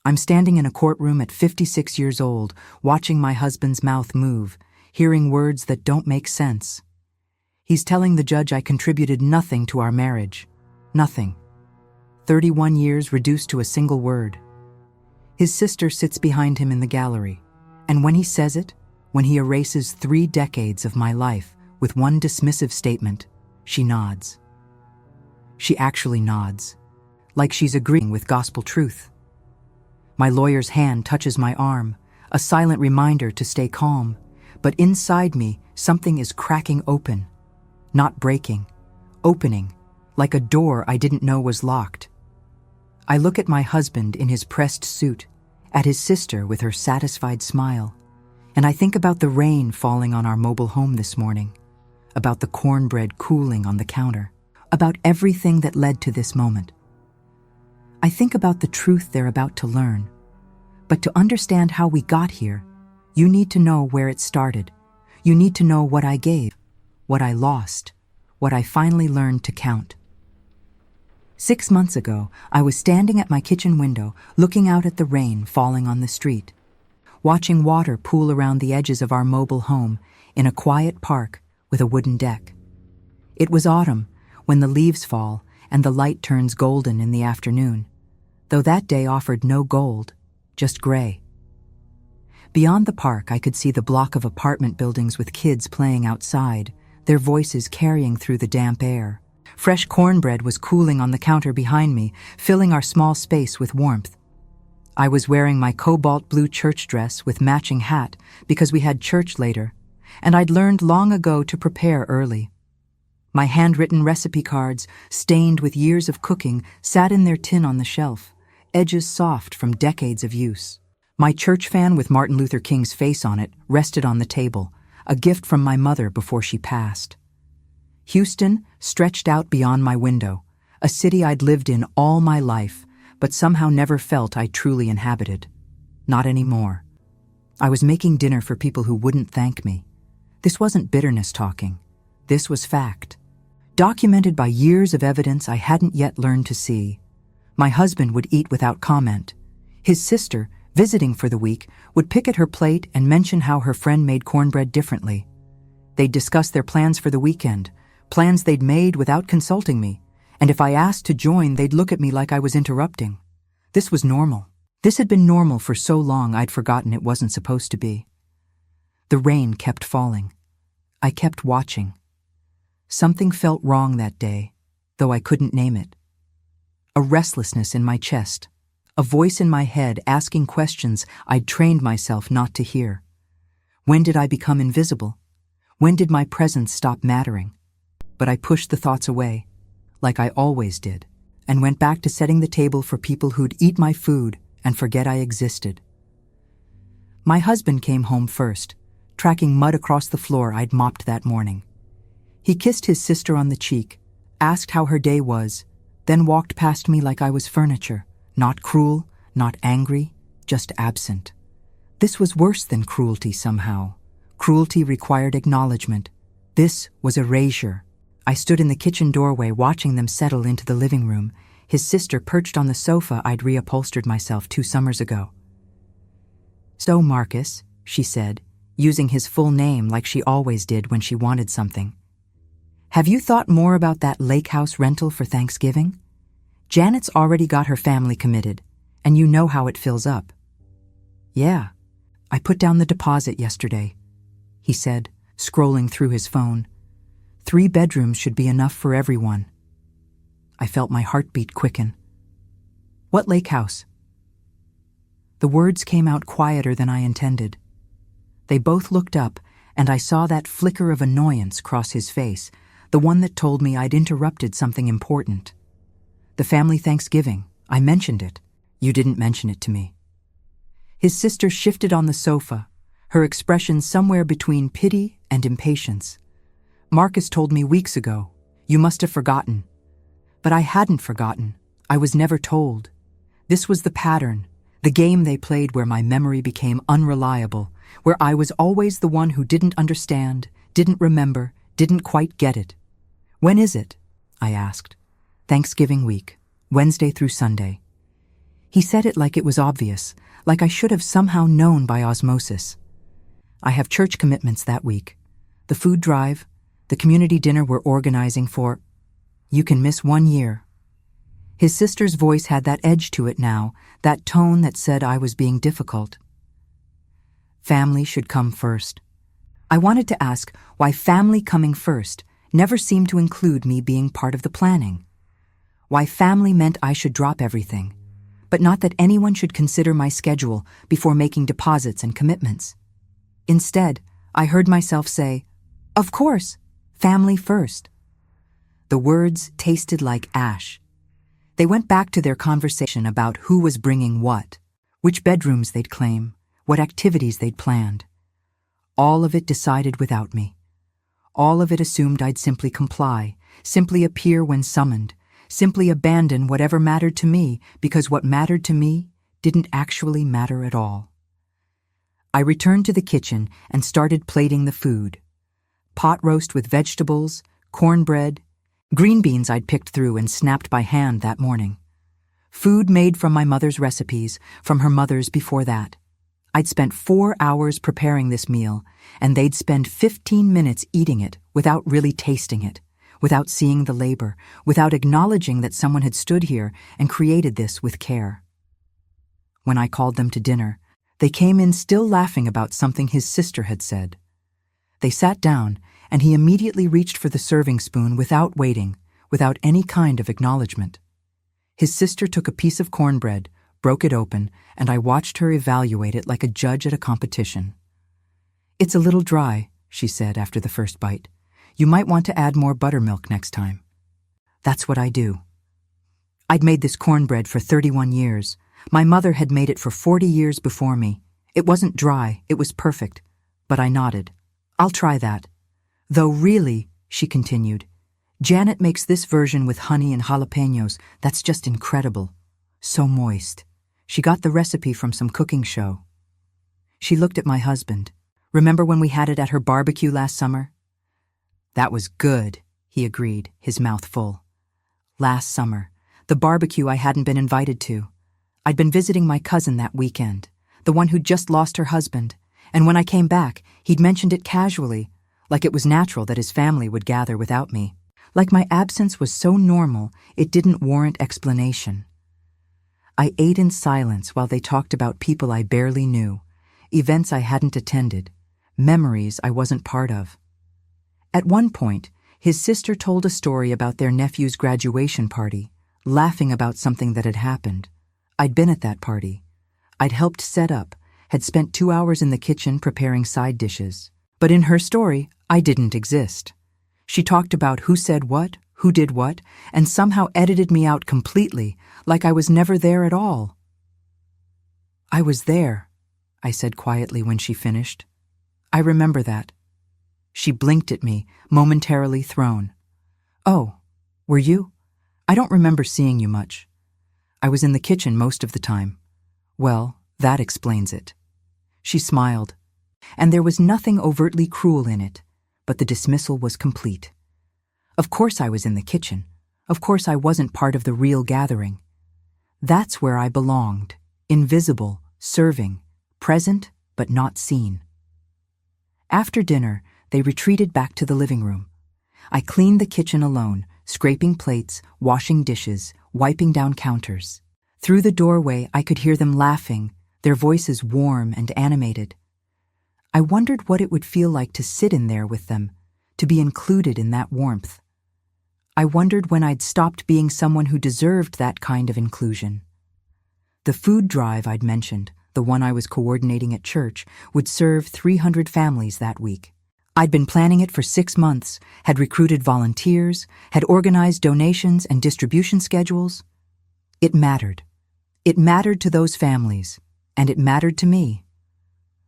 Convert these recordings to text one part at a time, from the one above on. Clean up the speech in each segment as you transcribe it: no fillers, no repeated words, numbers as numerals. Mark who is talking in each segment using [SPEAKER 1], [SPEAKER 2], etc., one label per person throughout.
[SPEAKER 1] I'm standing in a courtroom at 56 years old, watching my husband's mouth move, hearing words that don't make sense. He's telling the judge I contributed nothing to our marriage. Nothing. 31 years reduced to a single word. His sister sits behind him in the gallery, and when he says it, when he erases 3 decades of my life with one dismissive statement, she nods. She actually nods, like she's agreeing with gospel truth. My lawyer's hand touches my arm, a silent reminder to stay calm, but inside me, something is cracking open. Not breaking, opening, like a door I didn't know was locked. I look at my husband in his pressed suit, at his sister with her satisfied smile, and I think about the rain falling on our mobile home this morning, about the cornbread cooling on the counter, about everything that led to this moment. I think about the truth they're about to learn. But to understand how we got here, you need to know where it started. You need to know what I gave, what I lost, what I finally learned to count. 6 months ago, I was standing at my kitchen window, looking out at the rain falling on the street, watching water pool around the edges of our mobile home in a quiet park with a wooden deck. It was autumn, when the leaves fall and the light turns golden in the afternoon, though that day offered no gold, just gray. Beyond the park, I could see the block of apartment buildings with kids playing outside, their voices carrying through the damp air. Fresh cornbread was cooling on the counter behind me, filling our small space with warmth. I was wearing my cobalt blue church dress with matching hat because we had church later, and I'd learned long ago to prepare early. My handwritten recipe cards, stained with years of cooking, sat in their tin on the shelf, edges soft from decades of use. My church fan with Martin Luther King's face on it rested on the table, a gift from my mother before she passed. Houston stretched out beyond my window, a city I'd lived in all my life, but somehow never felt I truly inhabited. Not anymore. I was making dinner for people who wouldn't thank me. This wasn't bitterness talking. This was fact. Documented by years of evidence I hadn't yet learned to see. My husband would eat without comment. His sister, visiting for the week, would pick at her plate and mention how her friend made cornbread differently. They'd discuss their plans for the weekend, plans they'd made without consulting me, and if I asked to join, they'd look at me like I was interrupting. This was normal. This had been normal for so long I'd forgotten it wasn't supposed to be. The rain kept falling. I kept watching. Something felt wrong that day, though I couldn't name it. A restlessness in my chest, a voice in my head asking questions I'd trained myself not to hear. When did I become invisible? When did my presence stop mattering? But I pushed the thoughts away, like I always did, and went back to setting the table for people who'd eat my food and forget I existed. My husband came home first, tracking mud across the floor I'd mopped that morning. He kissed his sister on the cheek, asked how her day was, then walked past me like I was furniture, not cruel, not angry, just absent. This was worse than cruelty somehow. Cruelty required acknowledgement. This was erasure. I stood in the kitchen doorway watching them settle into the living room, his sister perched on the sofa I'd reupholstered myself 2 summers ago. "So, Marcus," she said, using his full name like she always did when she wanted something. "Have you thought more about that lake house rental for Thanksgiving? Janet's already got her family committed, and you know how it fills up." "Yeah, I put down the deposit yesterday," he said, scrolling through his phone. 3 bedrooms should be enough for everyone. I felt my heartbeat quicken. "What lake house?" The words came out quieter than I intended. They both looked up, and I saw that flicker of annoyance cross his face, the one that told me I'd interrupted something important. "The family Thanksgiving. I mentioned it. You didn't mention it to me." His sister shifted on the sofa, her expression somewhere between pity and impatience. "Marcus told me weeks ago. You must have forgotten." But I hadn't forgotten. I was never told. This was the pattern, the game they played where my memory became unreliable, where I was always the one who didn't understand, didn't remember, didn't quite get it. "When is it?" I asked. "Thanksgiving week, Wednesday through Sunday." He said it like it was obvious, like I should have somehow known by osmosis. I have church commitments that week. The food drive, the community dinner we're organizing for. You can miss 1 year. His sister's voice had that edge to it now, that tone that said I was being difficult. Family should come first. I wanted to ask why family coming first never seemed to include me being part of the planning. Why family meant I should drop everything, but not that anyone should consider my schedule before making deposits and commitments. Instead, I heard myself say, "Of course, family first." The words tasted like ash. They went back to their conversation about who was bringing what, which bedrooms they'd claim, what activities they'd planned. All of it decided without me. All of it assumed I'd simply comply, simply appear when summoned, simply abandon whatever mattered to me because what mattered to me didn't actually matter at all. I returned to the kitchen and started plating the food. Pot roast with vegetables, cornbread, green beans I'd picked through and snapped by hand that morning. Food made from my mother's recipes, from her mother's before that. I'd spent 4 hours preparing this meal, and they'd spend 15 minutes eating it without really tasting it, without seeing the labor, without acknowledging that someone had stood here and created this with care. When I called them to dinner, they came in still laughing about something his sister had said. They sat down, and he immediately reached for the serving spoon without waiting, without any kind of acknowledgement. His sister took a piece of cornbread, broke it open, and I watched her evaluate it like a judge at a competition. "It's a little dry," she said after the first bite. "You might want to add more buttermilk next time." That's what I do. I'd made this cornbread for 31 years. My mother had made it for 40 years before me. It wasn't dry, it was perfect. But I nodded. "I'll try that. Though really," she continued, "Janet makes this version with honey and jalapenos that's just incredible. So moist. She got the recipe from some cooking show." She looked at my husband. "Remember when we had it at her barbecue last summer?" "That was good," he agreed, his mouth full. "Last summer, the barbecue I hadn't been invited to. I'd been visiting my cousin that weekend, the one who'd just lost her husband, and when I came back, he'd mentioned it casually, like it was natural that his family would gather without me, like my absence was so normal it didn't warrant explanation. I ate in silence while they talked about people I barely knew, events I hadn't attended, memories I wasn't part of. At one point, his sister told a story about their nephew's graduation party, laughing about something that had happened. I'd been at that party. I'd helped set up, had spent 2 hours in the kitchen preparing side dishes. But in her story, I didn't exist. She talked about who said what, who did what, and somehow edited me out completely, like I was never there at all. "I was there," I said quietly when she finished. "I remember that." She blinked at me, momentarily thrown. "Oh, were you? I don't remember seeing you much. I was in the kitchen most of the time." "Well, that explains it." She smiled, and there was nothing overtly cruel in it, but the dismissal was complete. Of course I was in the kitchen. Of course I wasn't part of the real gathering. That's where I belonged, invisible, serving, present but not seen. After dinner, they retreated back to the living room. I cleaned the kitchen alone, scraping plates, washing dishes, wiping down counters. Through the doorway, I could hear them laughing, their voices warm and animated. I wondered what it would feel like to sit in there with them, to be included in that warmth. I wondered when I'd stopped being someone who deserved that kind of inclusion. The food drive I'd mentioned, the one I was coordinating at church, would serve 300 families that week. I'd been planning it for 6 months, had recruited volunteers, had organized donations and distribution schedules. It mattered. It mattered to those families, and it mattered to me.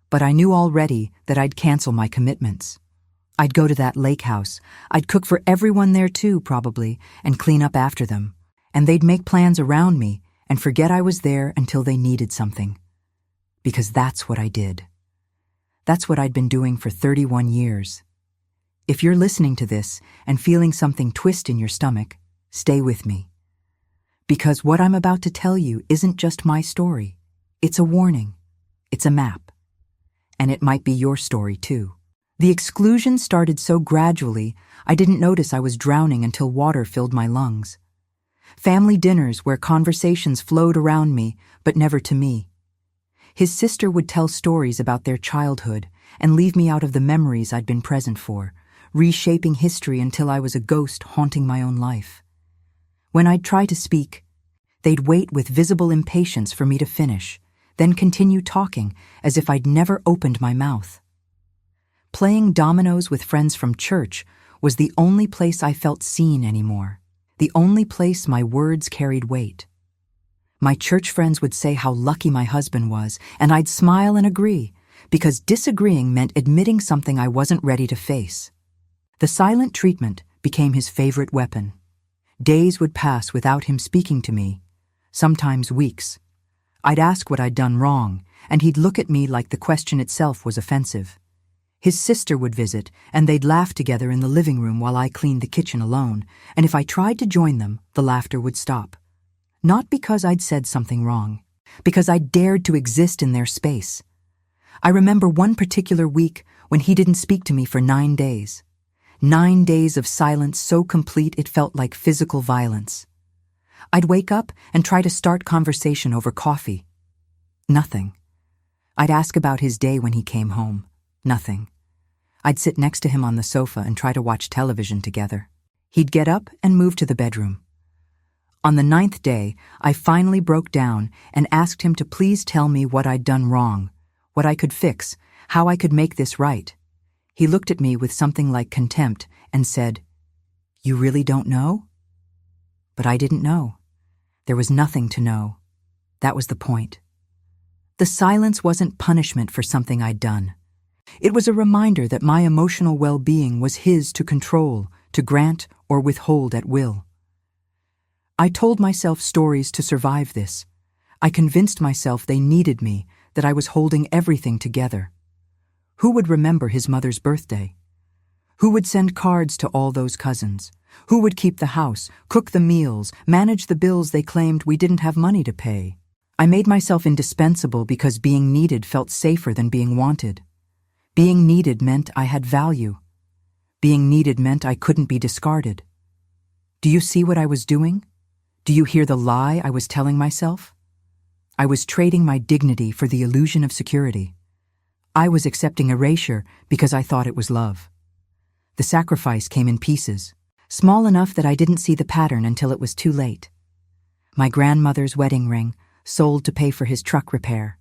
[SPEAKER 1] But I knew already that I'd cancel my commitments. I'd go to that lake house. I'd cook for everyone there too, probably, and clean up after them. And they'd make plans around me and forget I was there until they needed something. Because that's what I did. That's what I'd been doing for 31 years. If you're listening to this and feeling something twist in your stomach, stay with me. Because what I'm about to tell you isn't just my story. It's a warning. It's a map. And it might be your story too. The exclusion started so gradually, I didn't notice I was drowning until water filled my lungs. Family dinners where conversations flowed around me, but never to me. His sister would tell stories about their childhood and leave me out of the memories I'd been present for, reshaping history until I was a ghost haunting my own life. When I'd try to speak, they'd wait with visible impatience for me to finish, then continue talking as if I'd never opened my mouth. Playing dominoes with friends from church was the only place I felt seen anymore, the only place my words carried weight. My church friends would say how lucky my husband was, and I'd smile and agree, because disagreeing meant admitting something I wasn't ready to face. The silent treatment became his favorite weapon. Days would pass without him speaking to me, sometimes weeks. I'd ask what I'd done wrong, and he'd look at me like the question itself was offensive. His sister would visit, and they'd laugh together in the living room while I cleaned the kitchen alone, and if I tried to join them, the laughter would stop. Not because I'd said something wrong, because I'd dared to exist in their space. I remember one particular week when he didn't speak to me for 9 days. 9 days of silence so complete it felt like physical violence. I'd wake up and try to start conversation over coffee. Nothing. I'd ask about his day when he came home. Nothing. I'd sit next to him on the sofa and try to watch television together. He'd get up and move to the bedroom. On the 9th day, I finally broke down and asked him to please tell me what I'd done wrong, what I could fix, how I could make this right. He looked at me with something like contempt and said, "You really don't know?" But I didn't know. There was nothing to know. That was the point. The silence wasn't punishment for something I'd done. It was a reminder that my emotional well-being was his to control, to grant or withhold at will. I told myself stories to survive this. I convinced myself they needed me, that I was holding everything together. Who would remember his mother's birthday? Who would send cards to all those cousins? Who would keep the house, cook the meals, manage the bills they claimed we didn't have money to pay? I made myself indispensable because being needed felt safer than being wanted. Being needed meant I had value. Being needed meant I couldn't be discarded. Do you see what I was doing? Do you hear the lie I was telling myself? I was trading my dignity for the illusion of security. I was accepting erasure because I thought it was love. The sacrifice came in pieces, small enough that I didn't see the pattern until it was too late. My grandmother's wedding ring, sold to pay for his truck repair.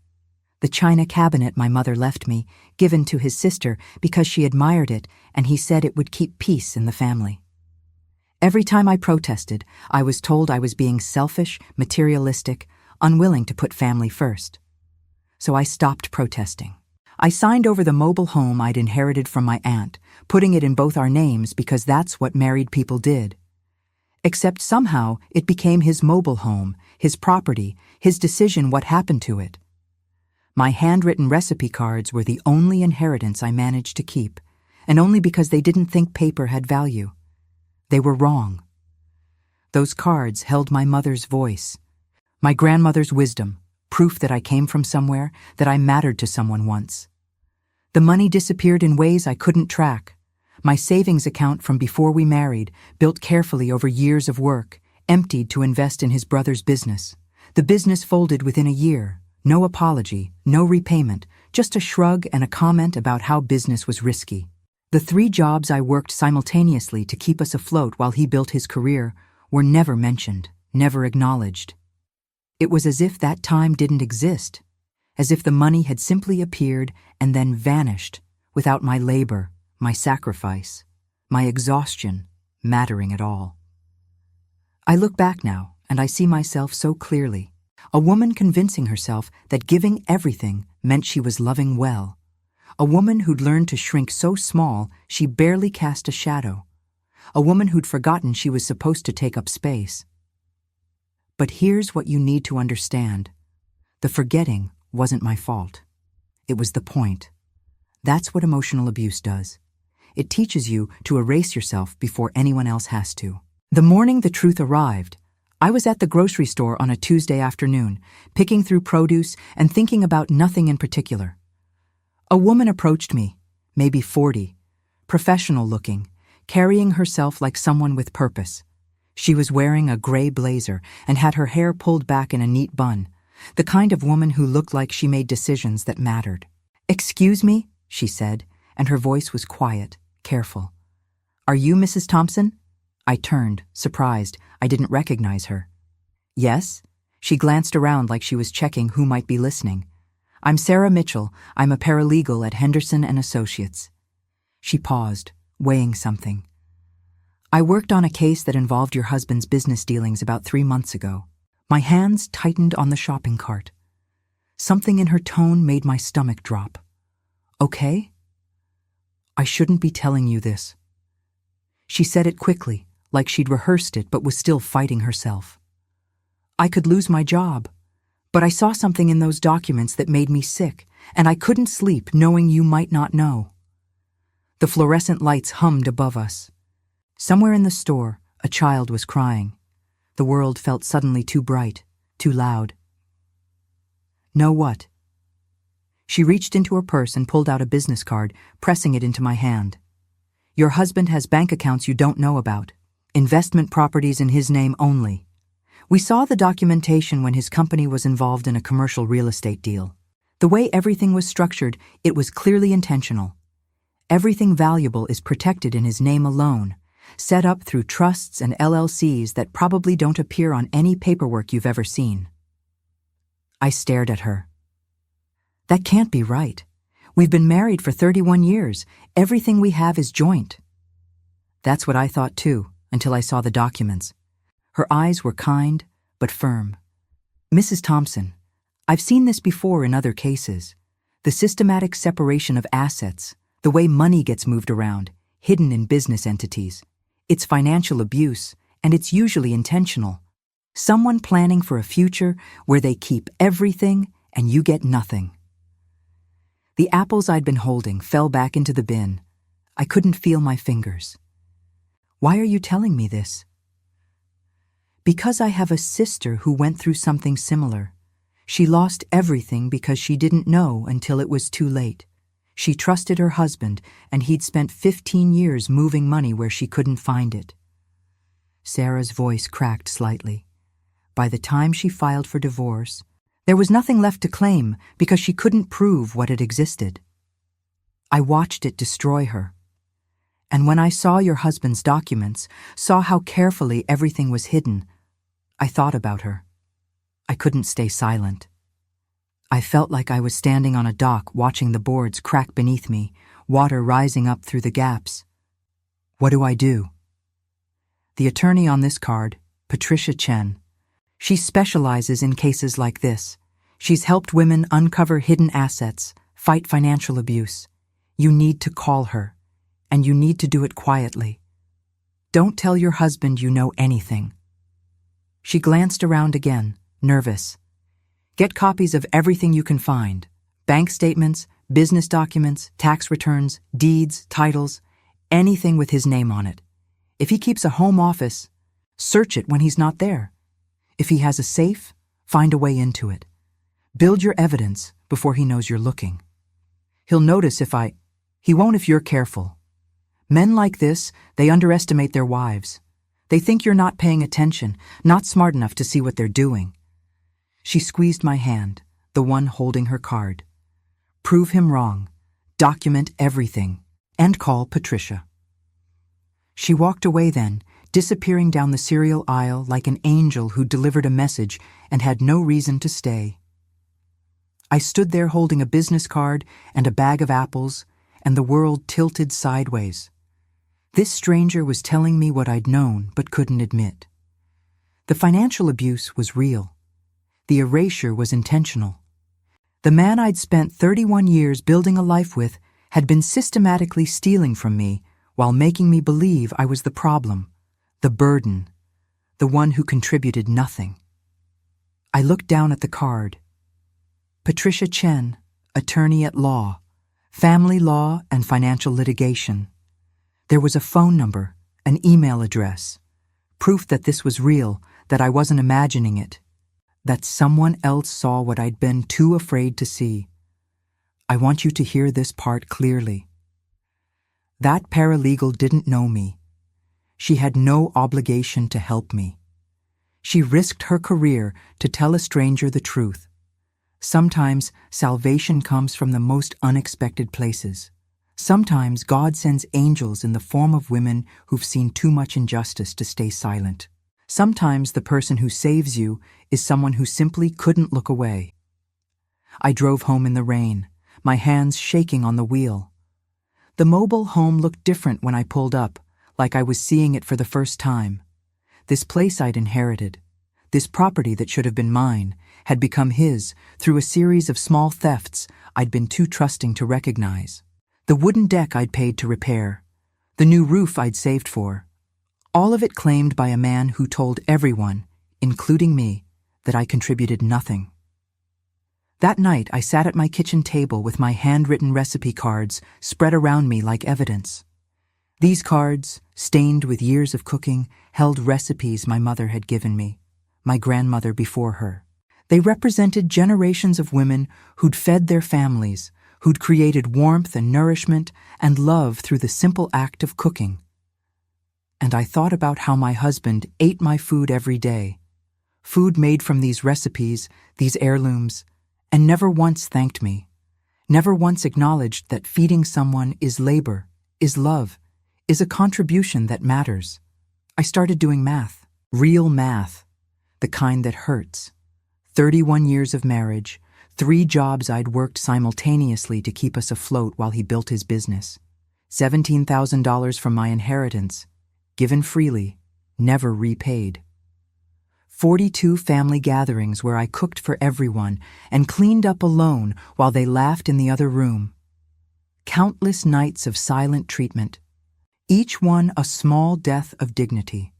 [SPEAKER 1] The china cabinet my mother left me, given to his sister because she admired it and he said it would keep peace in the family. Every time I protested, I was told I was being selfish, materialistic, unwilling to put family first. So I stopped protesting. I signed over the mobile home I'd inherited from my aunt, putting it in both our names because that's what married people did. Except somehow it became his mobile home, his property, his decision what happened to it. My handwritten recipe cards were the only inheritance I managed to keep, and only because they didn't think paper had value. They were wrong. Those cards held my mother's voice, my grandmother's wisdom, proof that I came from somewhere, that I mattered to someone once. The money disappeared in ways I couldn't track. My savings account from before we married, built carefully over years of work, emptied to invest in his brother's business. The business folded within a year. No apology, no repayment, just a shrug and a comment about how business was risky. The 3 jobs I worked simultaneously to keep us afloat while he built his career were never mentioned, never acknowledged. It was as if that time didn't exist, as if the money had simply appeared and then vanished without my labor, my sacrifice, my exhaustion mattering at all. I look back now and I see myself so clearly. A woman convincing herself that giving everything meant she was loving well. A woman who'd learned to shrink so small she barely cast a shadow. A woman who'd forgotten she was supposed to take up space. But here's what you need to understand. The forgetting wasn't my fault. It was the point. That's what emotional abuse does. It teaches you to erase yourself before anyone else has to. The morning the truth arrived, I was at the grocery store on a Tuesday afternoon, picking through produce and thinking about nothing in particular. A woman approached me, maybe 40, professional looking, carrying herself like someone with purpose. She was wearing a gray blazer and had her hair pulled back in a neat bun, the kind of woman who looked like she made decisions that mattered. "Excuse me," she said, and her voice was quiet, careful. "Are you Mrs. Thompson?" I turned, surprised. I didn't recognize her. "Yes?" She glanced around like she was checking who might be listening. "I'm Sarah Mitchell. I'm a paralegal at Henderson and Associates." She paused, weighing something. "I worked on a case that involved your husband's business dealings about 3 months ago." My hands tightened on the shopping cart. Something in her tone made my stomach drop. "Okay?" "I shouldn't be telling you this." She said it quickly, like she'd rehearsed it but was still fighting herself. "I could lose my job, but I saw something in those documents that made me sick, and I couldn't sleep knowing you might not know." The fluorescent lights hummed above us. Somewhere in the store, a child was crying. The world felt suddenly too bright, too loud. "Know what?" She reached into her purse and pulled out a business card, pressing it into my hand. "Your husband has bank accounts you don't know about. Investment properties in his name only. We saw the documentation when his company was involved in a commercial real estate deal. The way everything was structured, it was clearly intentional. Everything valuable is protected in his name alone, set up through trusts and LLCs that probably don't appear on any paperwork you've ever seen." I stared at her. "That can't be right. We've been married for 31 years. Everything we have is joint." That's what I thought too, until I saw the documents. Her eyes were kind, but firm. "Mrs. Thompson, I've seen this before in other cases. The systematic separation of assets, the way money gets moved around, hidden in business entities. It's financial abuse, and it's usually intentional. Someone planning for a future where they keep everything and you get nothing." The apples I'd been holding fell back into the bin. I couldn't feel my fingers. "Why are you telling me this?" "Because I have a sister who went through something similar. She lost everything because she didn't know until it was too late. She trusted her husband, and he'd spent 15 years moving money where she couldn't find it." Sarah's voice cracked slightly. By the time she filed for divorce, there was nothing left to claim because she couldn't prove what had existed. I watched it destroy her. And when I saw your husband's documents, saw how carefully everything was hidden, I thought about her. I couldn't stay silent. I felt like I was standing on a dock watching the boards crack beneath me, water rising up through the gaps. "What do I do?" The attorney on this card, Patricia Chen. She specializes in cases like this. She's helped women uncover hidden assets, fight financial abuse. You need to call her, and you need to do it quietly. Don't tell your husband you know anything. She glanced around again, nervous. "Get copies of everything you can find. Bank statements, business documents, tax returns, deeds, titles, anything with his name on it. If he keeps a home office, search it when he's not there. If he has a safe, find a way into it. Build your evidence before he knows you're looking. He'll notice he won't if you're careful. Men like this, they underestimate their wives. They think you're not paying attention, not smart enough to see what they're doing." She squeezed my hand, the one holding her card. "Prove him wrong. Document everything. And call Patricia." She walked away then, disappearing down the cereal aisle like an angel who delivered a message and had no reason to stay. I stood there holding a business card and a bag of apples, and the world tilted sideways. This stranger was telling me what I'd known but couldn't admit. The financial abuse was real. The erasure was intentional. The man I'd spent 31 years building a life with had been systematically stealing from me while making me believe I was the problem, the burden, the one who contributed nothing. I looked down at the card. Patricia Chen, attorney at law, family law and financial litigation. There was a phone number, an email address, proof that this was real, that I wasn't imagining it, that someone else saw what I'd been too afraid to see. I want you to hear this part clearly. That paralegal didn't know me. She had no obligation to help me. She risked her career to tell a stranger the truth. Sometimes salvation comes from the most unexpected places. Sometimes God sends angels in the form of women who've seen too much injustice to stay silent. Sometimes the person who saves you is someone who simply couldn't look away. I drove home in the rain, my hands shaking on the wheel. The mobile home looked different when I pulled up, like I was seeing it for the first time. This place I'd inherited, this property that should have been mine, had become his through a series of small thefts I'd been too trusting to recognize. The wooden deck I'd paid to repair, the new roof I'd saved for, all of it claimed by a man who told everyone, including me, that I contributed nothing. That night, I sat at my kitchen table with my handwritten recipe cards spread around me like evidence. These cards, stained with years of cooking, held recipes my mother had given me, my grandmother before her. They represented generations of women who'd fed their families, who'd created warmth and nourishment and love through the simple act of cooking. And I thought about how my husband ate my food every day, food made from these recipes, these heirlooms, and never once thanked me, never once acknowledged that feeding someone is labor, is love, is a contribution that matters. I started doing math, real math, the kind that hurts. 31 years of marriage, 3 jobs I'd worked simultaneously to keep us afloat while he built his business, $17,000 from my inheritance, given freely, never repaid. 42 family gatherings where I cooked for everyone and cleaned up alone while they laughed in the other room. Countless nights of silent treatment, each one a small death of dignity.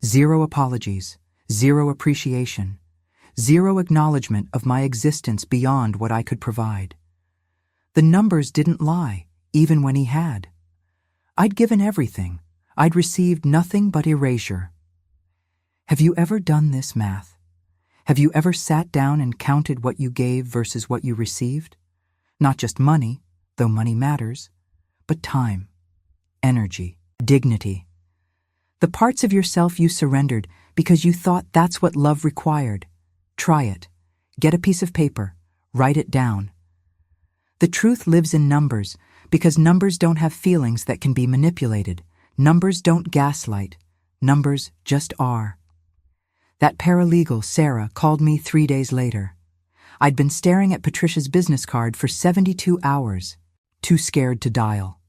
[SPEAKER 1] 0 apologies, 0 appreciation, 0 acknowledgement of my existence beyond what I could provide. The numbers didn't lie, even when he had. I'd given everything. I'd received nothing but erasure. Have you ever done this math? Have you ever sat down and counted what you gave versus what you received? Not just money, though money matters, but time, energy, dignity. The parts of yourself you surrendered because you thought that's what love required. Try it. Get a piece of paper. Write it down. The truth lives in numbers because numbers don't have feelings that can be manipulated. Numbers don't gaslight. Numbers just are. That paralegal, Sarah, called me 3 days later. I'd been staring at Patricia's business card for 72 hours, too scared to dial.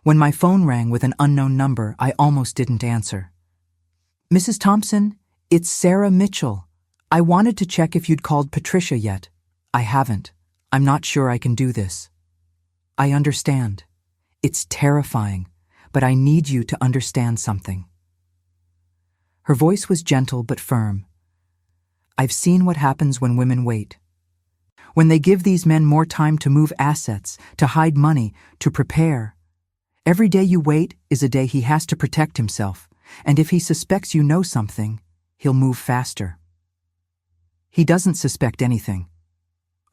[SPEAKER 1] When my phone rang with an unknown number, I almost didn't answer. Mrs. Thompson, it's Sarah Mitchell. I wanted to check if you'd called Patricia yet. I haven't. I'm not sure I can do this. I understand. It's terrifying, but I need you to understand something. Her voice was gentle but firm. I've seen what happens when women wait. When they give these men more time to move assets, to hide money, to prepare. Every day you wait is a day he has to protect himself, and if he suspects you know something, he'll move faster. He doesn't suspect anything.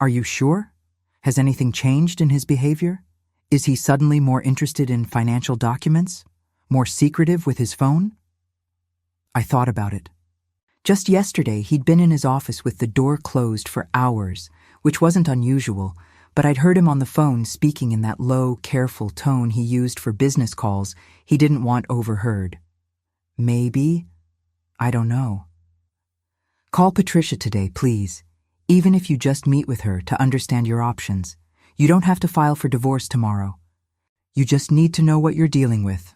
[SPEAKER 1] Are you sure? Has anything changed in his behavior? Is he suddenly more interested in financial documents? More secretive with his phone? I thought about it. Just yesterday, he'd been in his office with the door closed for hours, which wasn't unusual, but I'd heard him on the phone speaking in that low, careful tone he used for business calls he didn't want overheard. Maybe? I don't know. Call Patricia today, please, even if you just meet with her to understand your options. You don't have to file for divorce tomorrow. You just need to know what you're dealing with.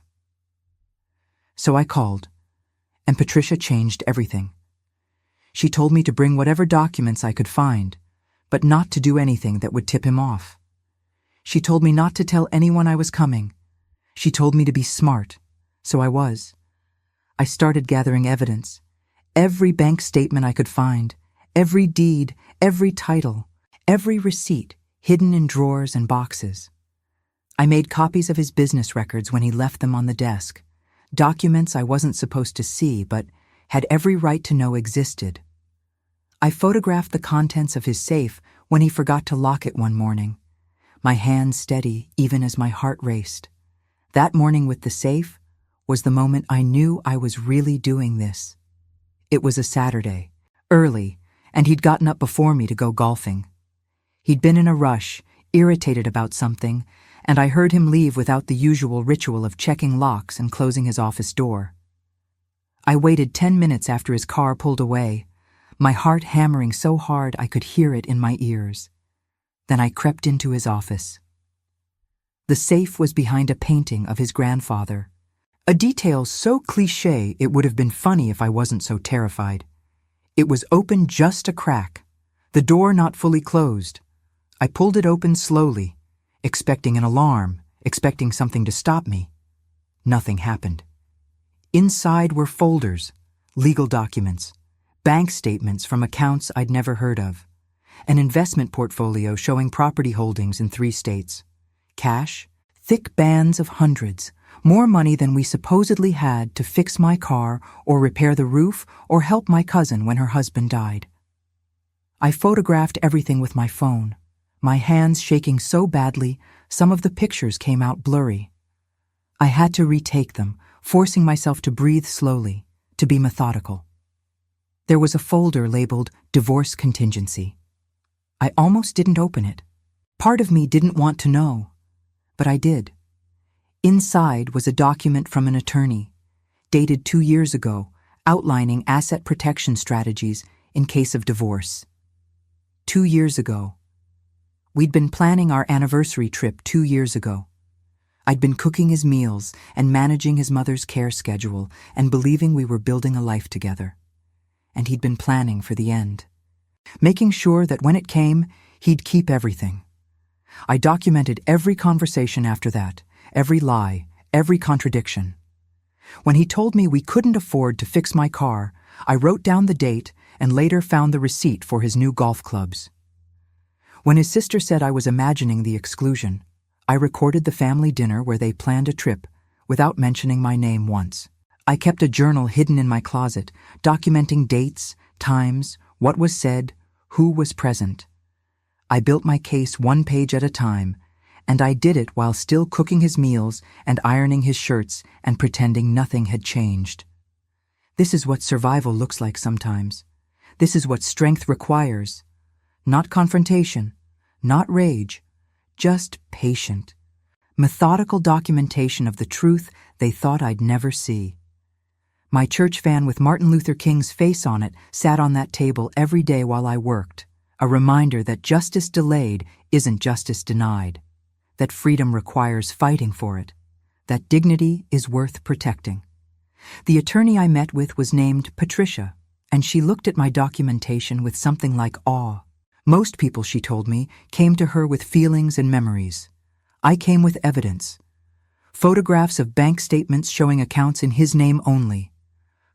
[SPEAKER 1] So I called, and Patricia changed everything. She told me to bring whatever documents I could find, but not to do anything that would tip him off. She told me not to tell anyone I was coming. She told me to be smart, so I was. I started gathering evidence. Every bank statement I could find, every deed, every title, every receipt hidden in drawers and boxes. I made copies of his business records when he left them on the desk, documents I wasn't supposed to see, but had every right to know existed. I photographed the contents of his safe when he forgot to lock it one morning, my hands steady even as my heart raced. That morning with the safe was the moment I knew I was really doing this. It was a Saturday, early, and he'd gotten up before me to go golfing. He'd been in a rush, irritated about something, and I heard him leave without the usual ritual of checking locks and closing his office door. I waited 10 minutes after his car pulled away, my heart hammering so hard I could hear it in my ears. Then I crept into his office. The safe was behind a painting of his grandfather, a detail so cliché it would have been funny if I wasn't so terrified. It was open just a crack, the door not fully closed. I pulled it open slowly, expecting an alarm, expecting something to stop me. Nothing happened. Inside were folders, legal documents, bank statements from accounts I'd never heard of, an investment portfolio showing property holdings in 3 states, cash, thick bands of hundreds, more money than we supposedly had to fix my car or repair the roof or help my cousin when her husband died. I photographed everything with my phone, my hands shaking so badly some of the pictures came out blurry. I had to retake them, forcing myself to breathe slowly, to be methodical. There was a folder labeled Divorce Contingency. I almost didn't open it. Part of me didn't want to know, but I did. Inside was a document from an attorney, dated 2 years ago, outlining asset protection strategies in case of divorce. 2 years ago. We'd been planning our anniversary trip 2 years ago. I'd been cooking his meals and managing his mother's care schedule and believing we were building a life together. And he'd been planning for the end, making sure that when it came, he'd keep everything. I documented every conversation after that, every lie, every contradiction. When he told me we couldn't afford to fix my car, I wrote down the date and later found the receipt for his new golf clubs. When his sister said I was imagining the exclusion, I recorded the family dinner where they planned a trip without mentioning my name once. I kept a journal hidden in my closet, documenting dates, times, what was said, who was present. I built my case 1 page at a time, and I did it while still cooking his meals and ironing his shirts and pretending nothing had changed. This is what survival looks like sometimes. This is what strength requires. Not confrontation, not rage, just patient, methodical documentation of the truth they thought I'd never see. My church fan with Martin Luther King's face on it sat on that table every day while I worked, a reminder that justice delayed isn't justice denied, that freedom requires fighting for it, that dignity is worth protecting. The attorney I met with was named Patricia, and she looked at my documentation with something like awe. Most people, she told me, came to her with feelings and memories. I came with evidence. Photographs of bank statements showing accounts in his name only.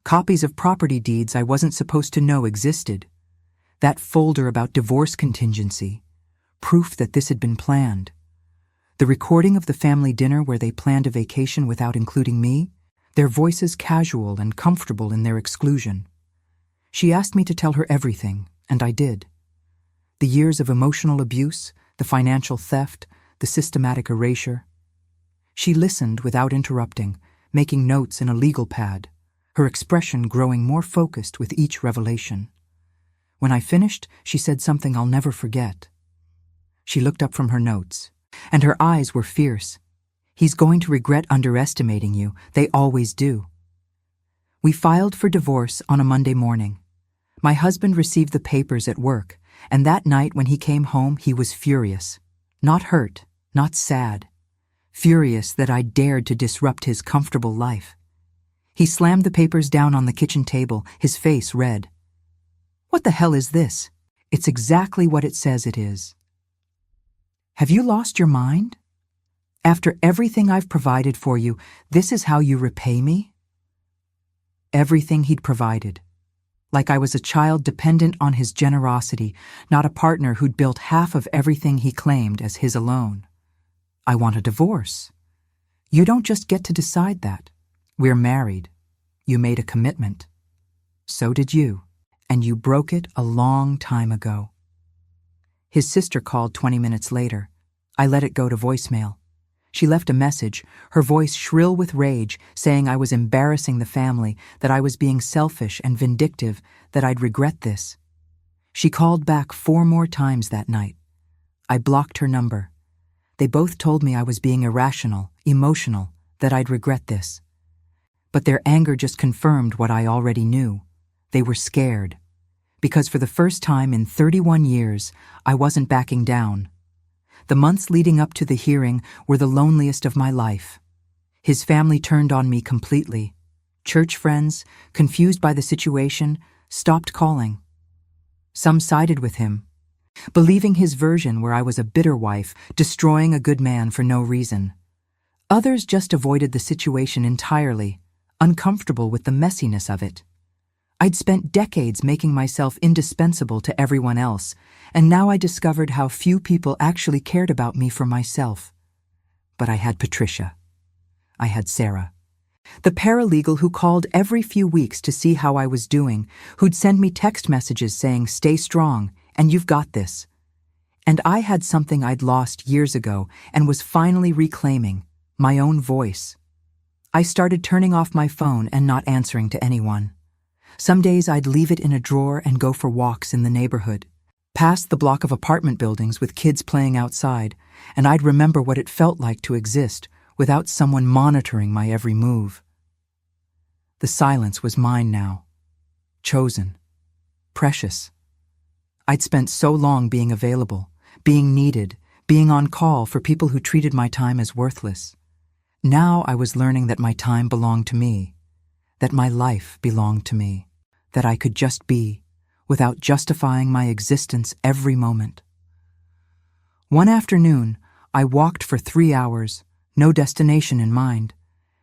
[SPEAKER 1] Copies of property deeds I wasn't supposed to know existed. That folder about divorce contingency. Proof that this had been planned. The recording of the family dinner where they planned a vacation without including me. Their voices casual and comfortable in their exclusion. She asked me to tell her everything, and I did. The years of emotional abuse, the financial theft, the systematic erasure. She listened without interrupting, making notes in a legal pad, her expression growing more focused with each revelation. When I finished, she said something I'll never forget. She looked up from her notes, and her eyes were fierce. He's going to regret underestimating you. They always do. We filed for divorce on a Monday morning. My husband received the papers at work, and that night when he came home, he was furious. Not hurt, not sad. Furious that I dared to disrupt his comfortable life. He slammed the papers down on the kitchen table, his face red. What the hell is this? It's exactly what it says it is. Have you lost your mind? After everything I've provided for you, this is how you repay me? Everything he'd provided. Like I was a child dependent on his generosity, not a partner who'd built half of everything he claimed as his alone. I want a divorce. You don't just get to decide that. We're married. You made a commitment. So did you. And you broke it a long time ago. His sister called 20 minutes later. I let it go to voicemail. She left a message, her voice shrill with rage, saying I was embarrassing the family, that I was being selfish and vindictive, that I'd regret this. She called back 4 more times that night. I blocked her number. They both told me I was being irrational, emotional, that I'd regret this. But their anger just confirmed what I already knew. They were scared. Because for the first time in 31 years, I wasn't backing down. The months leading up to the hearing were the loneliest of my life. His family turned on me completely. Church friends, confused by the situation, stopped calling. Some sided with him, believing his version where I was a bitter wife, destroying a good man for no reason. Others just avoided the situation entirely, uncomfortable with the messiness of it. I'd spent decades making myself indispensable to everyone else, and now I discovered how few people actually cared about me for myself. But I had Patricia. I had Sarah. The paralegal who called every few weeks to see how I was doing, who'd send me text messages saying, "Stay strong, and you've got this." And I had something I'd lost years ago and was finally reclaiming, my own voice. I started turning off my phone and not answering to anyone. Some days I'd leave it in a drawer and go for walks in the neighborhood, past the block of apartment buildings with kids playing outside, and I'd remember what it felt like to exist without someone monitoring my every move. The silence was mine now. Chosen. Precious. I'd spent so long being available, being needed, being on call for people who treated my time as worthless. Now I was learning that my time belonged to me, that my life belonged to me, that I could just be, without justifying my existence every moment. One afternoon, I walked for 3 hours, no destination in mind,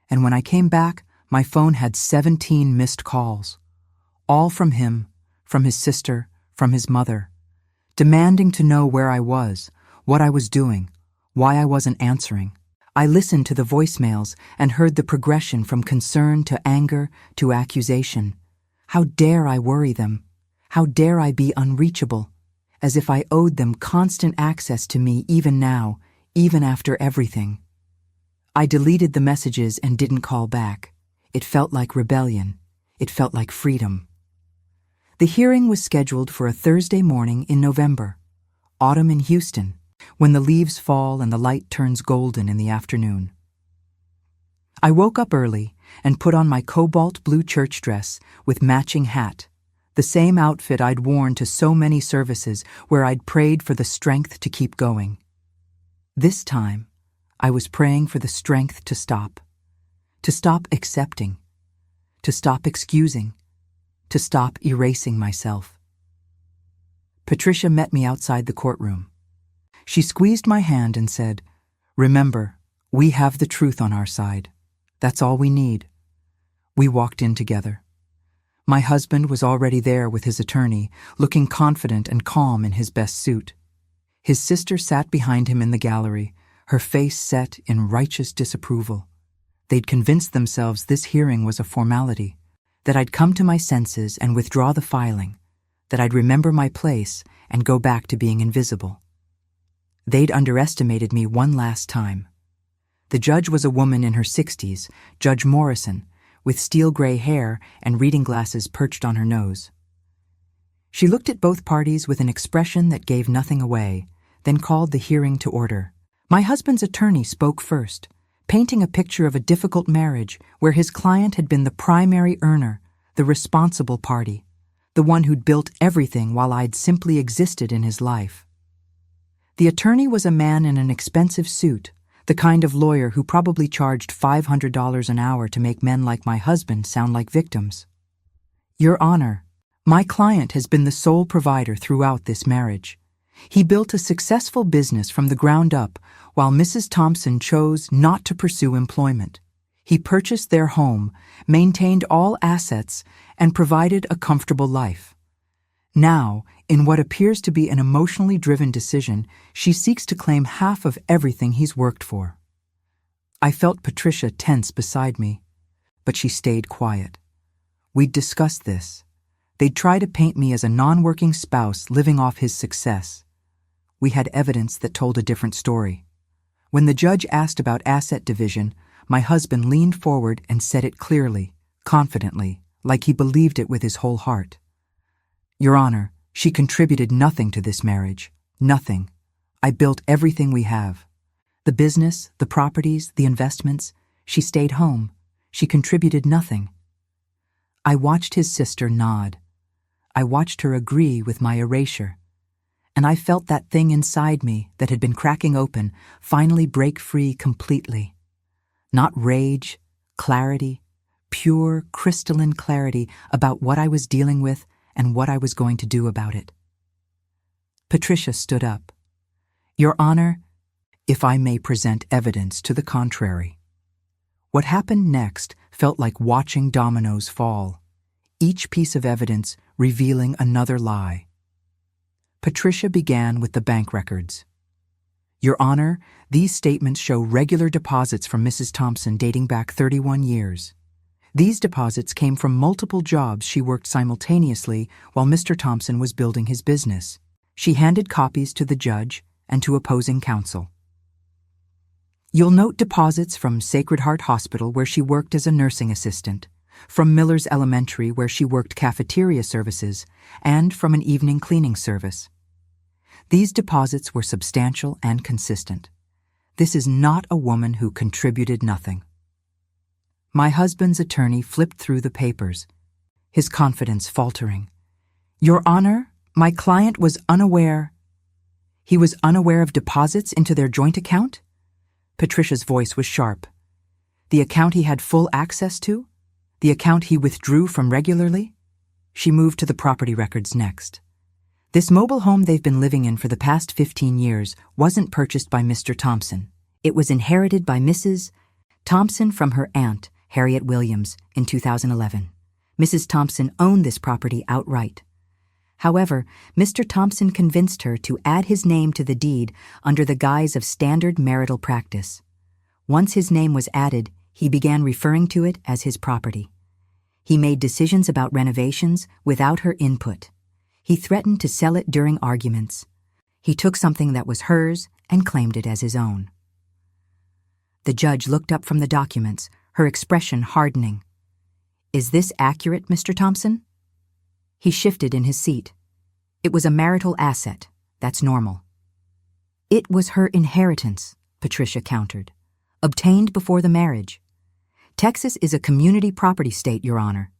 [SPEAKER 1] and when I came back, my phone had 17 missed calls, all from him, from his sister, from his mother, demanding to know where I was, what I was doing, why I wasn't answering. I listened to the voicemails and heard the progression from concern to anger to accusation. How dare I worry them? How dare I be unreachable? As if I owed them constant access to me even now, even after everything. I deleted the messages and didn't call back. It felt like rebellion. It felt like freedom. The hearing was scheduled for a Thursday morning in November, autumn in Houston, when the leaves fall and the light turns golden in the afternoon. I woke up early and put on my cobalt blue church dress with matching hat, the same outfit I'd worn to so many services where I'd prayed for the strength to keep going. This time, I was praying for the strength to stop accepting, to stop excusing, to stop erasing myself. Patricia met me outside the courtroom. She squeezed my hand and said, "Remember, we have the truth on our side. That's all we need." We walked in together. My husband was already there with his attorney, looking confident and calm in his best suit. His sister sat behind him in the gallery, her face set in righteous disapproval. They'd convinced themselves this hearing was a formality, that I'd come to my senses and withdraw the filing, that I'd remember my place and go back to being invisible. They'd underestimated me one last time. The judge was a woman in her 60s, Judge Morrison, with steel gray hair and reading glasses perched on her nose. She looked at both parties with an expression that gave nothing away, then called the hearing to order. My husband's attorney spoke first, painting a picture of a difficult marriage where his client had been the primary earner, the responsible party, the one who'd built everything while I'd simply existed in his life. The attorney was a man in an expensive suit, the kind of lawyer who probably charged $500 an hour to make men like my husband sound like victims. "Your Honor, my client has been the sole provider throughout this marriage. He built a successful business from the ground up while Mrs. Thompson chose not to pursue employment. He purchased their home, maintained all assets, and provided a comfortable life. Now, in what appears to be an emotionally driven decision, she seeks to claim half of everything he's worked for." I felt Patricia tense beside me, but she stayed quiet. We'd discussed this, They'd try to paint me as a non-working spouse living off his success. We had evidence that told a different story. When the judge asked about asset division, my husband leaned forward and said it clearly, confidently, like he believed it with his whole heart. Your Honor, she contributed nothing to this marriage. Nothing. I built everything we have. The business, the properties, the investments. She stayed home. She contributed nothing. I watched his sister nod. I watched her agree with my erasure. And I felt that thing inside me that had been cracking open finally break free completely. Not rage, clarity, pure crystalline clarity about what I was dealing with and what I was going to do about it. Patricia stood up. Your Honor, if I may present evidence to the contrary. What happened next felt like watching dominoes fall, each piece of evidence revealing another lie. Patricia began with the bank records. Your Honor, these statements show regular deposits from Mrs. Thompson dating back 31 years. These deposits came from multiple jobs she worked simultaneously while Mr. Thompson was building his business. She handed copies to the judge and to opposing counsel. You'll note deposits from Sacred Heart Hospital, where she worked as a nursing assistant, from Miller's Elementary, where she worked cafeteria services, and from an evening cleaning service. These deposits were substantial and consistent. This is not a woman who contributed nothing. My husband's attorney flipped through the papers, his confidence faltering. Your Honor, my client was unaware. He was unaware of deposits into their joint account? Patricia's voice was sharp. The account he had full access to? The account he withdrew from regularly? She moved to the property records next. This mobile home they've been living in for the past 15 years wasn't purchased by Mr. Thompson. It was inherited by Mrs. Thompson from her aunt, Harriet Williams, in 2011. Mrs. Thompson owned this property outright. However, Mr. Thompson convinced her to add his name to the deed under the guise of standard marital practice. Once his name was added, he began referring to it as his property. He made decisions about renovations without her input. He threatened to sell it during arguments. He took something that was hers and claimed it as his own. The judge looked up from the documents, her expression hardening. Is this accurate, Mr. Thompson? He shifted in his seat. It was a marital asset. That's normal. It was her inheritance, Patricia countered, obtained before the marriage. Texas is a community property state, Your Honor,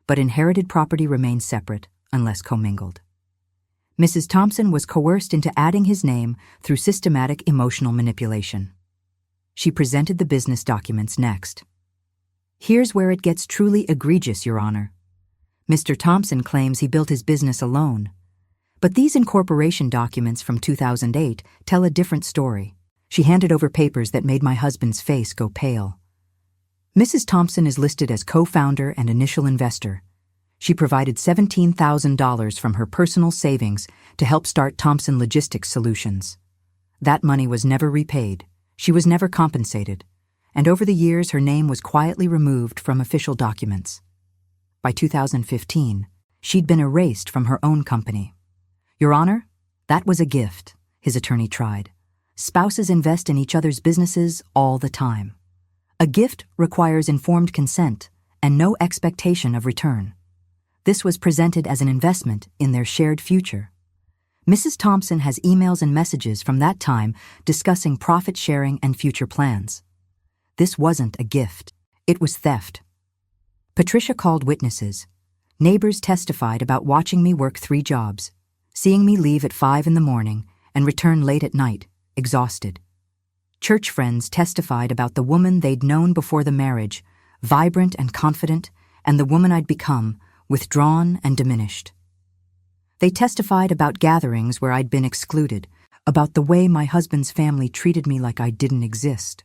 [SPEAKER 1] but inherited property remains separate unless commingled. Mrs. Thompson was coerced into adding his name through systematic emotional manipulation. She presented the business documents next. Here's where it gets truly egregious, Your Honor. Mr. Thompson claims he built his business alone. But these incorporation documents from 2008 tell a different story. She handed over papers that made my husband's face go pale. Mrs. Thompson is listed as co-founder and initial investor. She provided $17,000 from her personal savings to help start Thompson Logistics Solutions. That money was never repaid. She was never compensated. And over the years, her name was quietly removed from official documents. By 2015, she'd been erased from her own company. Your Honor, that was a gift, his attorney tried. Spouses invest in each other's businesses all the time. A gift requires informed consent and no expectation of return. This was presented as an investment in their shared future. Mrs. Thompson has emails and messages from that time discussing profit sharing and future plans. This wasn't a gift. It was theft. Patricia called witnesses. Neighbors testified about watching me work 3 jobs, seeing me leave at 5 in the morning and return late at night, exhausted. Church friends testified about the woman they'd known before the marriage, vibrant and confident, and the woman I'd become, withdrawn and diminished. They testified about gatherings where I'd been excluded, about the way my husband's family treated me like I didn't exist.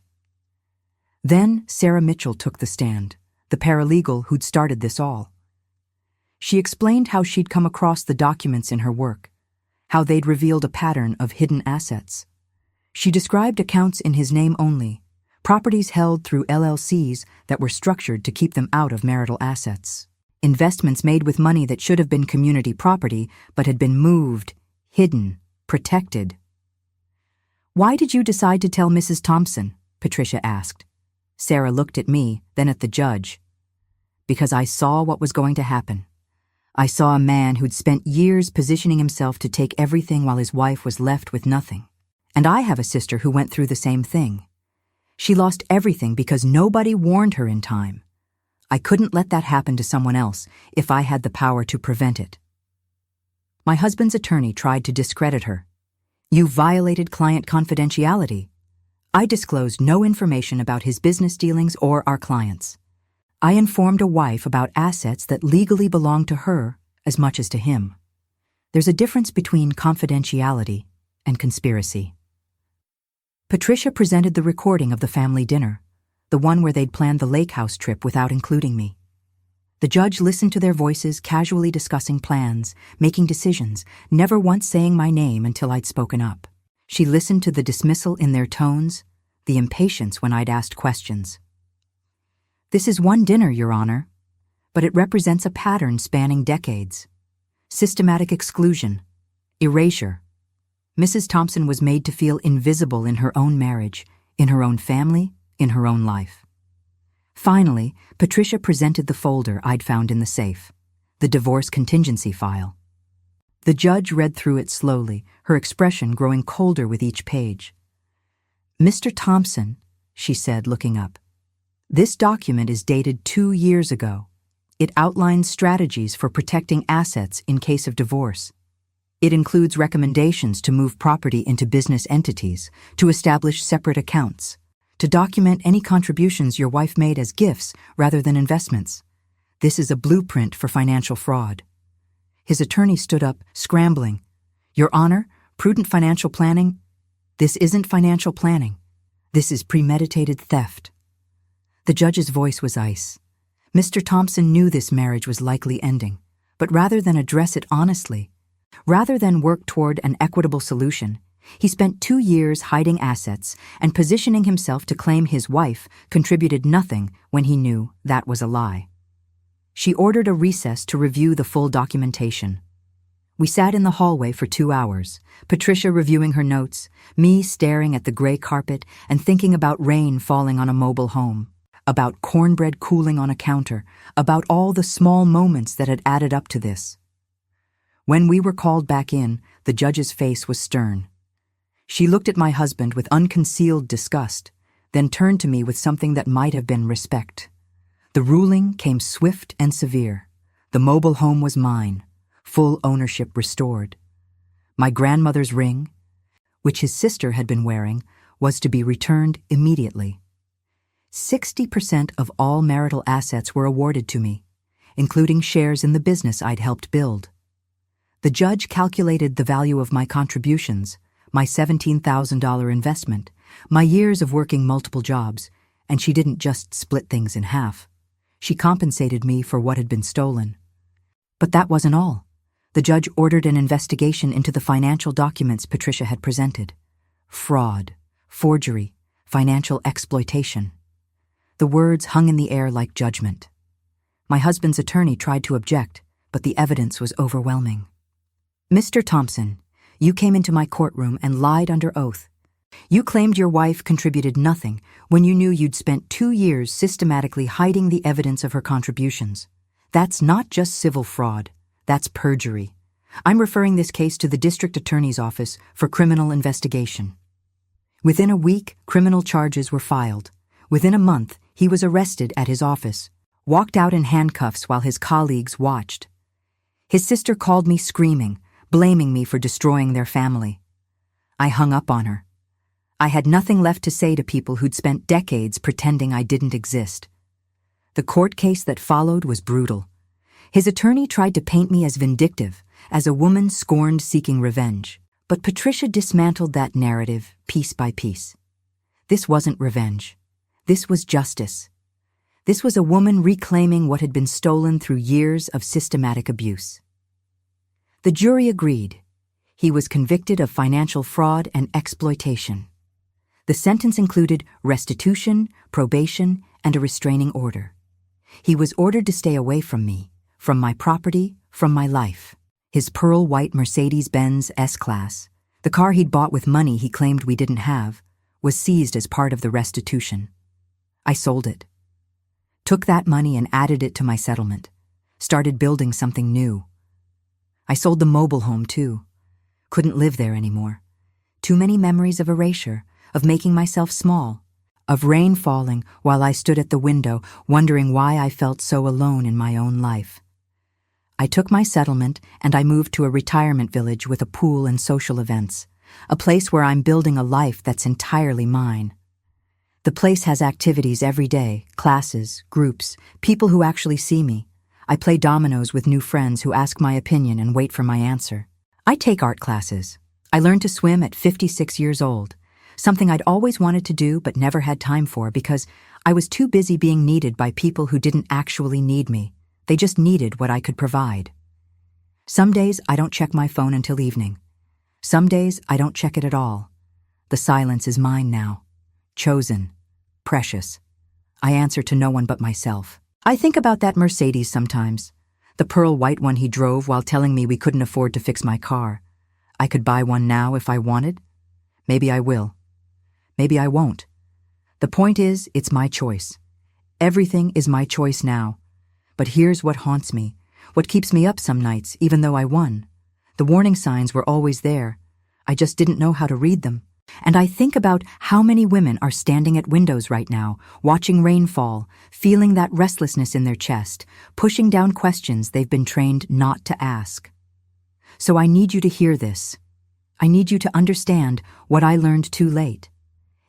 [SPEAKER 1] Then Sarah Mitchell took the stand, the paralegal who'd started this all. She explained how she'd come across the documents in her work, how they'd revealed a pattern of hidden assets. She described accounts in his name only, properties held through LLCs that were structured to keep them out of marital assets. Investments made with money that should have been community property but had been moved, hidden, protected. "Why did you decide to tell Mrs. Thompson?" Patricia asked. Sarah looked at me, then at the judge. "Because I saw what was going to happen. I saw a man who'd spent years positioning himself to take everything while his wife was left with nothing. And I have a sister who went through the same thing. She lost everything because nobody warned her in time. I couldn't let that happen to someone else if I had the power to prevent it." My husband's attorney tried to discredit her. "You violated client confidentiality. I disclosed no information about his business dealings or our clients. I informed a wife about assets that legally belonged to her as much as to him. There's a difference between confidentiality and conspiracy." Patricia presented the recording of the family dinner, the one where they'd planned the lake house trip without including me. The judge listened to their voices casually discussing plans, making decisions, never once saying my name until I'd spoken up. She listened to the dismissal in their tones, the impatience when I'd asked questions. "This is one dinner, Your Honor, but it represents a pattern spanning decades. Systematic exclusion, erasure. Mrs. Thompson was made to feel invisible in her own marriage, in her own family, in her own life." Finally, Patricia presented the folder I'd found in the safe, the divorce contingency file. The judge read through it slowly, her expression growing colder with each page. "Mr. Thompson," she said, looking up, "this document is dated 2 years ago. It outlines strategies for protecting assets in case of divorce. It includes recommendations to move property into business entities, to establish separate accounts, to document any contributions your wife made as gifts rather than investments. This is a blueprint for financial fraud." His attorney stood up, scrambling. "Your Honor, prudent financial planning? This isn't financial planning. This is premeditated theft." The judge's voice was ice. Mr. Thompson knew this marriage was likely ending, but rather than address it honestly, rather than work toward an equitable solution, he spent 2 years hiding assets and positioning himself to claim his wife contributed nothing when he knew that was a lie. She ordered a recess to review the full documentation. We sat in the hallway for 2 hours, Patricia reviewing her notes, me staring at the gray carpet and thinking about rain falling on a mobile home, about cornbread cooling on a counter, about all the small moments that had added up to this. When we were called back in, the judge's face was stern. She looked at my husband with unconcealed disgust, then turned to me with something that might have been respect. The ruling came swift and severe. The mobile home was mine, full ownership restored. My grandmother's ring, which his sister had been wearing, was to be returned immediately. 60% of all marital assets were awarded to me, including shares in the business I'd helped build. The judge calculated the value of my contributions, my $17,000 investment, my years of working multiple jobs, and she didn't just split things in half. She compensated me for what had been stolen. But that wasn't all. The judge ordered an investigation into the financial documents Patricia had presented. Fraud, forgery, financial exploitation. The words hung in the air like judgment. My husband's attorney tried to object, but the evidence was overwhelming. "Mr. Thompson, you came into my courtroom and lied under oath. You claimed your wife contributed nothing when you knew you'd spent 2 years systematically hiding the evidence of her contributions. That's not just civil fraud, that's perjury. I'm referring this case to the district attorney's office for criminal investigation." Within a week, criminal charges were filed. Within a month, he was arrested at his office, walked out in handcuffs while his colleagues watched. His sister called me screaming, blaming me for destroying their family. I hung up on her. I had nothing left to say to people who'd spent decades pretending I didn't exist. The court case that followed was brutal. His attorney tried to paint me as vindictive, as a woman scorned seeking revenge. But Patricia dismantled that narrative piece by piece. This wasn't revenge. This was justice. This was a woman reclaiming what had been stolen through years of systematic abuse. The jury agreed. He was convicted of financial fraud and exploitation. The sentence included restitution, probation, and a restraining order. He was ordered to stay away from me, from my property, from my life. His pearl-white Mercedes-Benz S-Class, the car he'd bought with money he claimed we didn't have, was seized as part of the restitution. I sold it. Took that money and added it to my settlement. Started building something new. I sold the mobile home too. Couldn't live there anymore. Too many memories of erasure, of making myself small, of rain falling while I stood at the window wondering why I felt so alone in my own life. I took my settlement and I moved to a retirement village with a pool and social events, a place where I'm building a life that's entirely mine. The place has activities every day, classes, groups, people who actually see me. I play dominoes with new friends who ask my opinion and wait for my answer. I take art classes. I learned to swim at 56 years old, something I'd always wanted to do but never had time for because I was too busy being needed by people who didn't actually need me. They just needed what I could provide. Some days I don't check my phone until evening. Some days I don't check it at all. The silence is mine now. Chosen. Precious. I answer to no one but myself. I think about that Mercedes sometimes. The pearl white one he drove while telling me we couldn't afford to fix my car. I could buy one now if I wanted. Maybe I will. Maybe I won't. The point is, it's my choice. Everything is my choice now. But here's what haunts me, what keeps me up some nights, even though I won. The warning signs were always there. I just didn't know how to read them. And I think about how many women are standing at windows right now, watching rain fall, feeling that restlessness in their chest, pushing down questions they've been trained not to ask. So I need you to hear this. I need you to understand what I learned too late.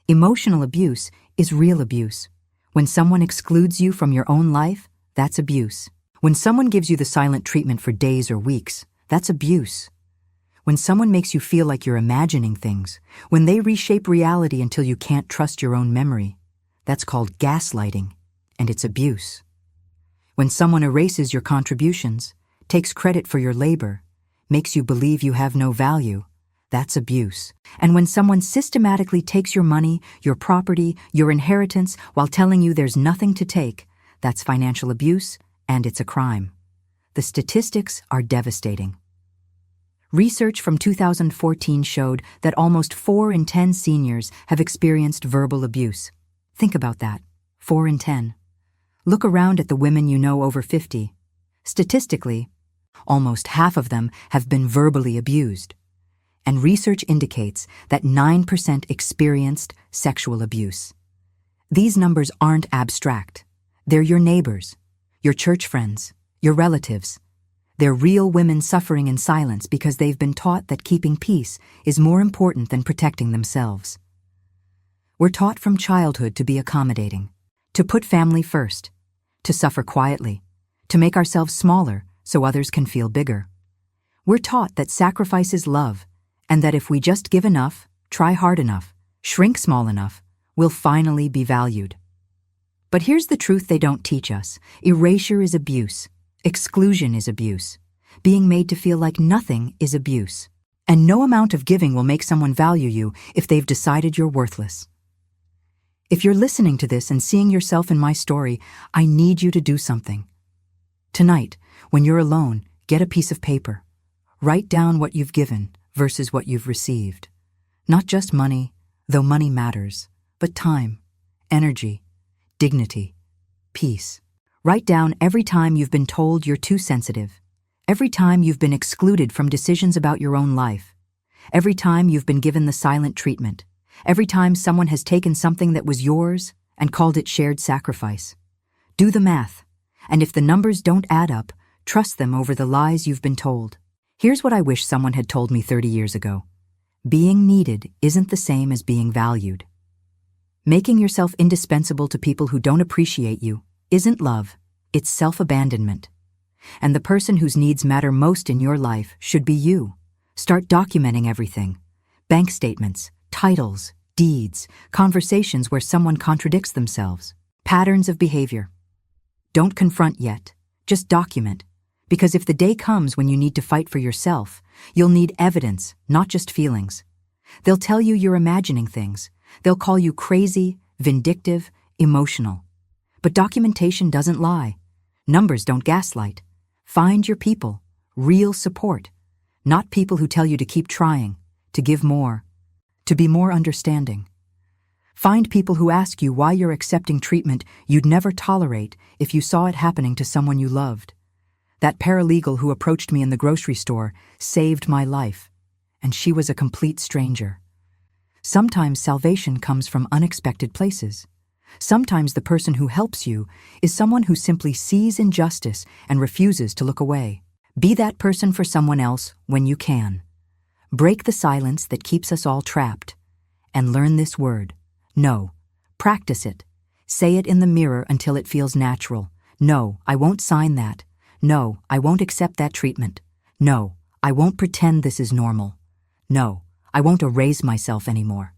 [SPEAKER 1] Emotional abuse is real abuse. When someone excludes you from your own life, that's abuse. When someone gives you the silent treatment for days or weeks, that's abuse. When someone makes you feel like you're imagining things, when they reshape reality until you can't trust your own memory, that's called gaslighting, and it's abuse. When someone erases your contributions, takes credit for your labor, makes you believe you have no value, that's abuse. And when someone systematically takes your money, your property, your inheritance while telling you there's nothing to take, that's financial abuse, and it's a crime. The statistics are devastating. Research from 2014 showed that almost 4 in 10 seniors have experienced verbal abuse. Think about that. 4 in 10. Look around at the women you know over 50. Statistically, almost half of them have been verbally abused. And research indicates that 9% experienced sexual abuse. These numbers aren't abstract. They're your neighbors, your church friends, your relatives. They're real women suffering in silence because they've been taught that keeping peace is more important than protecting themselves. We're taught from childhood to be accommodating, to put family first, to suffer quietly, to make ourselves smaller so others can feel bigger. We're taught that sacrifice is love, and that if we just give enough, try hard enough, shrink small enough, we'll finally be valued. But here's the truth they don't teach us. Erasure is abuse. Exclusion is abuse. Being made to feel like nothing is abuse. And no amount of giving will make someone value you if they've decided you're worthless. If you're listening to this and seeing yourself in my story, I need you to do something. Tonight, when you're alone, get a piece of paper. Write down what you've given versus what you've received. Not just money, though money matters, but time, energy, dignity, peace. Write down every time you've been told you're too sensitive, every time you've been excluded from decisions about your own life, every time you've been given the silent treatment, every time someone has taken something that was yours and called it shared sacrifice. Do the math, and if the numbers don't add up, trust them over the lies you've been told. Here's what I wish someone had told me 30 years ago. Being needed isn't the same as being valued. Making yourself indispensable to people who don't appreciate you isn't love, it's self-abandonment. And the person whose needs matter most in your life should be you. Start documenting everything. Bank statements, titles, deeds, conversations where someone contradicts themselves, patterns of behavior. Don't confront yet, just document. Because if the day comes when you need to fight for yourself, you'll need evidence, not just feelings. They'll tell you you're imagining things. They'll call you crazy, vindictive, emotional. But documentation doesn't lie. Numbers don't gaslight. Find your people, real support, not people who tell you to keep trying, to give more, to be more understanding. Find people who ask you why you're accepting treatment you'd never tolerate if you saw it happening to someone you loved. That paralegal who approached me in the grocery store saved my life, and she was a complete stranger. Sometimes salvation comes from unexpected places. Sometimes the person who helps you is someone who simply sees injustice and refuses to look away. Be that person for someone else when you can. Break the silence that keeps us all trapped, and learn this word. No. Practice it. Say it in the mirror until it feels natural. No, I won't sign that. No, I won't accept that treatment. No, I won't pretend this is normal. No, I won't erase myself anymore.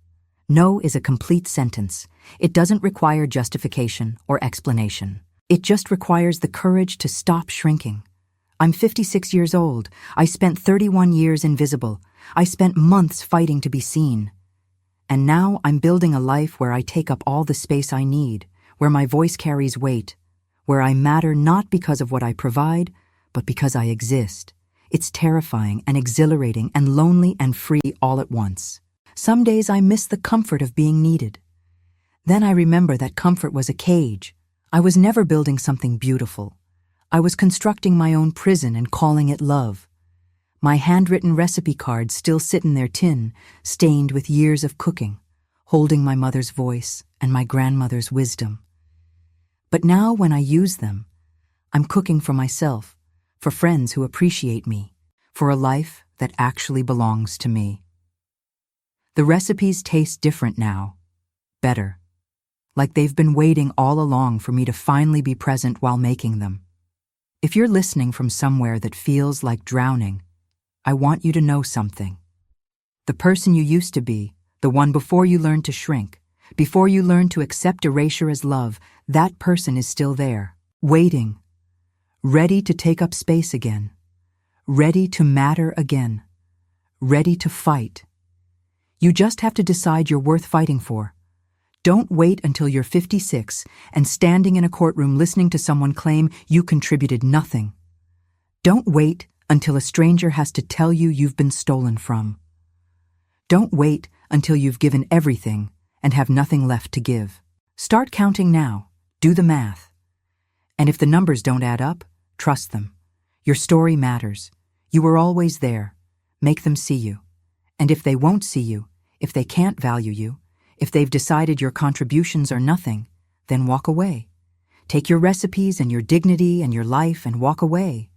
[SPEAKER 1] No is a complete sentence. It doesn't require justification or explanation. It just requires the courage to stop shrinking. I'm 56 years old. I spent 31 years invisible. I spent months fighting to be seen. And now I'm building a life where I take up all the space I need, where my voice carries weight, where I matter not because of what I provide, but because I exist. It's terrifying and exhilarating and lonely and free all at once. Some days I miss the comfort of being needed. Then I remember that comfort was a cage. I was never building something beautiful. I was constructing my own prison and calling it love. My handwritten recipe cards still sit in their tin, stained with years of cooking, holding my mother's voice and my grandmother's wisdom. But now when I use them, I'm cooking for myself, for friends who appreciate me, for a life that actually belongs to me. The recipes taste different now, better, like they've been waiting all along for me to finally be present while making them. If you're listening from somewhere that feels like drowning, I want you to know something. The person you used to be, the one before you learned to shrink, before you learned to accept erasure as love, that person is still there, waiting, ready to take up space again, ready to matter again, ready to fight. You just have to decide you're worth fighting for. Don't wait until you're 56 and standing in a courtroom listening to someone claim you contributed nothing. Don't wait until a stranger has to tell you you've been stolen from. Don't wait until you've given everything and have nothing left to give. Start counting now. Do the math. And if the numbers don't add up, trust them. Your story matters. You were always there. Make them see you. And if they won't see you, if they can't value you, if they've decided your contributions are nothing, then walk away. Take your recipes and your dignity and your life and walk away.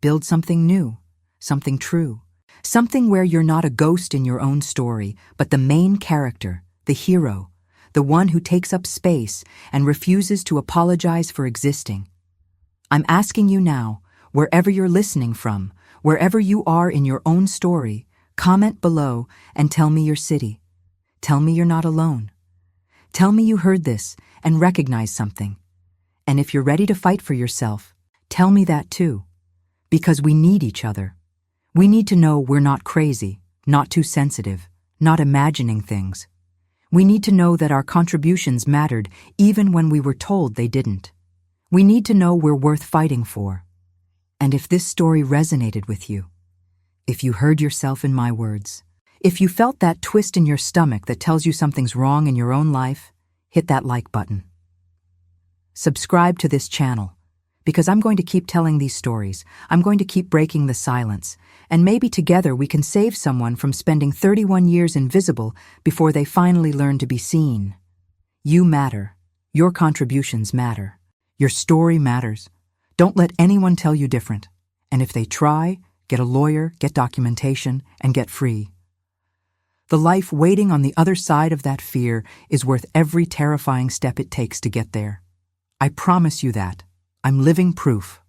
[SPEAKER 1] Build something new, something true, something where you're not a ghost in your own story, but the main character, the hero, the one who takes up space and refuses to apologize for existing. I'm asking you now, wherever you're listening from, wherever you are in your own story, comment below and tell me your city. Tell me you're not alone. Tell me you heard this and recognize something. And if you're ready to fight for yourself, tell me that too. Because we need each other. We need to know we're not crazy, not too sensitive, not imagining things. We need to know that our contributions mattered even when we were told they didn't. We need to know we're worth fighting for. And if this story resonated with you, if you heard yourself in my words, if you felt that twist in your stomach that tells you something's wrong in your own life, hit that like button. Subscribe to this channel, because I'm going to keep telling these stories. I'm going to keep breaking the silence, and maybe together we can save someone from spending 31 years invisible before they finally learn to be seen. You matter. Your contributions matter. Your story matters. Don't let anyone tell you different. And if they try, get a lawyer, get documentation, and get free. The life waiting on the other side of that fear is worth every terrifying step it takes to get there. I promise you that. I'm living proof.